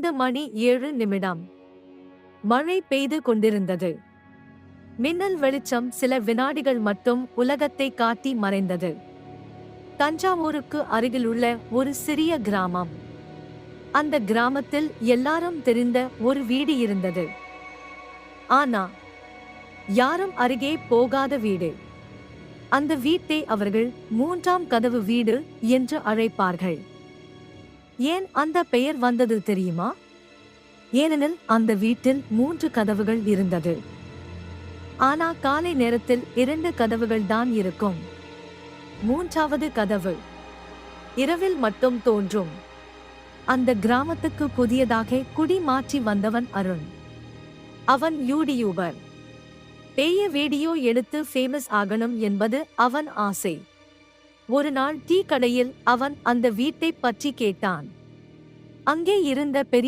5:07. மழை பெய்து கொண்டிருந்தது. மின்னல் வெளிச்சம் சில வினாடிகள் மட்டும் உலகத்தை காட்டி மறைந்தது. தஞ்சாவூருக்கு அருகிலுள்ள ஒரு சிறிய கிராமம். அந்த கிராமத்தில் எல்லாரும் தெரிந்த ஒரு வீடு இருந்தது. ஆனா யாரும் அருகே போகாத வீடு. அந்த வீட்டை அவர்கள் 3ஆம் கதவு வீடு என்று அழைப்பார்கள். ஏன் அந்த பெயர் வந்தது தெரியுமா? ஏனெனில் அந்த வீட்டில் 3 கதவுகள் இருந்தது. ஆனா காலை நேரத்தில் 2 கதவுகள் தான் இருக்கும். 3ஆவது கதவு இரவில் மட்டும் தோன்றும். அந்த கிராமத்துக்கு புதியதாக குடி மாற்றி வந்தவன் அருண். அவன் யூடியூபர். பெரிய வீடியோ எடுத்து ஃபேமஸ் ஆகணும் என்பது அவன் ஆசை. ஒரு நாள் டீ கடையில் அவன் அந்த வீட்டை பற்றி கேட்டான். அங்கே இருந்த பெரிய